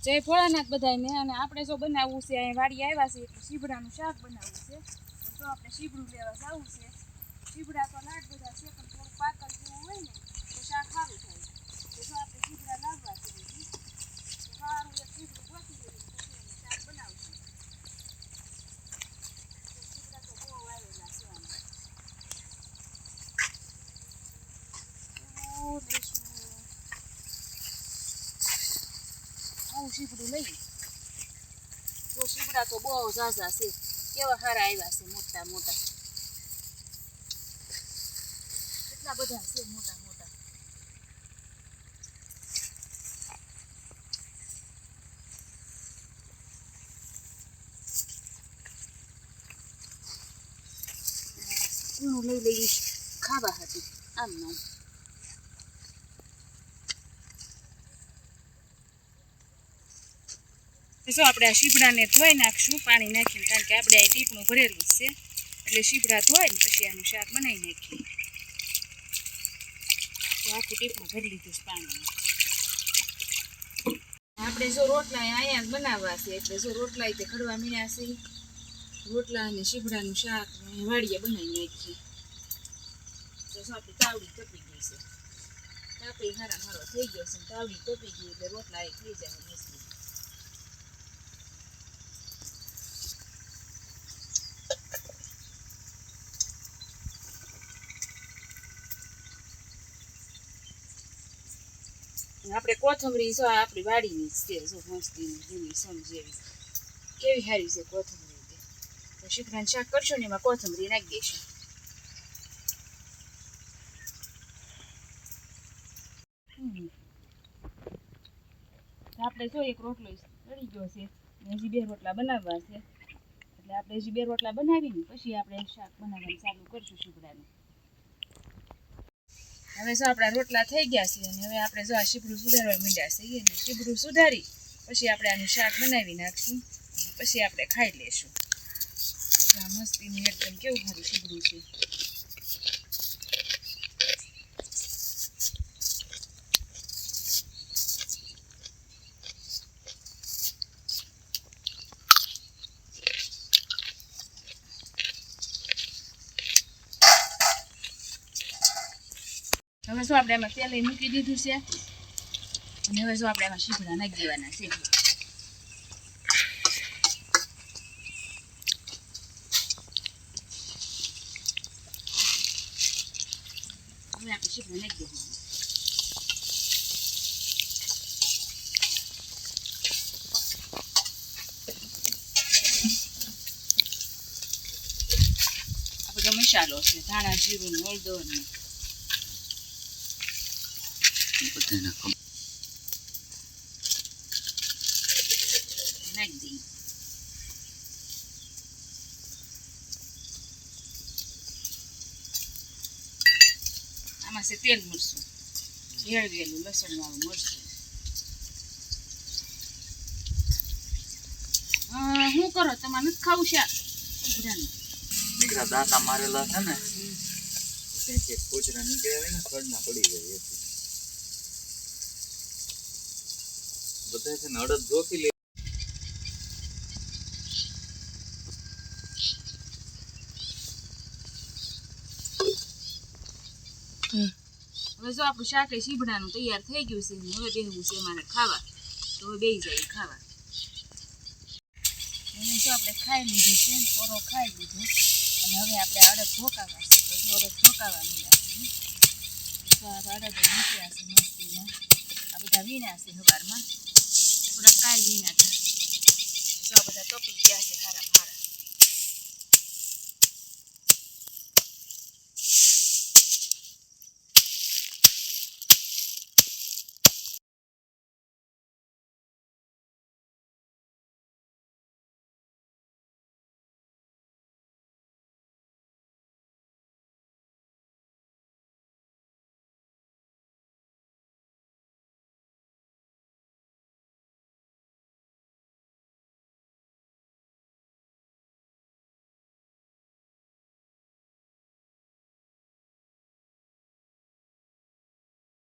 જય ભોળાનાથ બધાને અને આપણે જો બનાવવું છે અહીં વાડી આવ્યા છે એટલે શીબડાનું શાક બનાવવું છે તો આપણે શીબડું લેવા જવું છે શીબડા તો લાટ બધા છે પણ થોડું પાકલ જેવું હોય ને તો શાક સારું થાય તો જો આપણે શીબડા લાવવા છે તો સારું એક શીબડું ગોતી લઈએ પછી એનું શાક બનાવશું શીબડા તો બહુ આવેલા છે આવું શીબડું લઈ તો શીબડા તો બહુ ઝાઝા છે કેવા સારા આવ્યા છે મોટા મોટા કેટલા બધા છે મોટા મોટા હું લઈ લઈશ ખાવા હતું આમ નામ જો આપણે આ શીબડાને ધોઈ નાખશું પાણી નાખીને કારણ કે આપણે આ ટીપણું ભરેલું જ છે એટલે શીબડા ધોઈ ને પછી આનું શાક બનાવી નાખીએ તો આખું ટીપણું ભરી લીધું છે પાણી આપણે જો રોટલા અહીંયા જ બનાવવા છે એટલે જો રોટલા તે ખડવા મીણ્યા છે રોટલા અને શીબડાનું શાક ને વાડીએ બનાવી નાખીએ તો જો આપણી તાવડી તપી ગઈ છે તાપડી હારા મારો થઈ ગયો છે તાવડી તપી ગઈ એટલે રોટલા એ થઈ જાય મસ્ત આપણે કોથમરી જો આપણી વાડીની જ છે જો મસ્તીની લીલી સમજેવી કેવી સારી છે કોથમરી તો શીખરાનું શાક કરશું ને એમાં કોથમરી નાખી દઈશું આપણે જો એક રોટલો ચડી ગયો છે હજી 2 રોટલા બનાવવા છે એટલે આપણે હજી 2 રોટલા બનાવીને પછી આપણે શાક બનાવવાનું ચાલુ કરશું શીખડાનું હવે જો આપણા રોટલા થઈ ગયા છે અને હવે આપણે જો આ શીબડું સુધારવા માંડ્યા છે અને શીબડું સુધારી પછી આપણે આનું શાક બનાવી નાખશું અને પછી આપણે ખાઈ લેશું આ મસ્તીનું એકદમ કેવું સારું શીબડું છે હવે જો આપણે એમાં તેલ મૂકી દીધું છે અને હવે જો આપણે એમાં શીબડા નાખી દેવાના છે હવે આપણે શીબડા નાખી દેવાનું આ બધો મસાલો છે ધાણા જીરું ને હળદર ને નાખી દઈએ આમાં છે તેલ મરચું ઝેળવેલું લસણ વાળું મરચું શું કરો તમારે નથી ખાવું શાક બધાને નીકળા દાંતા મારેલા છે ને ક્યાંક કોચરા નીકળ્યા હોય ને ખડના પડી જાય બધા છે ને અડદ જોખી લે હવે જો આપણું શાક શીબડાનું તૈયાર થઈ ગયું છે ને હવે બેહવું છે મારે ખાવા તો હવે બેસી જાય ખાવા એને જો આપણે ખાઈ લીધું છે પોરો ખાઈ લીધો અને હવે આપણે અડદ ઢોકાવા છે તો જો અડદ ઢોકાવા મળ્યા છે તો આ અડદ મૂક્યા છે મસ્તીમાં આ બધા વીણ્યા છે સવારમાં થોડા કાલ વીણા હતા જો આ બધા તપી ગયા છે સારા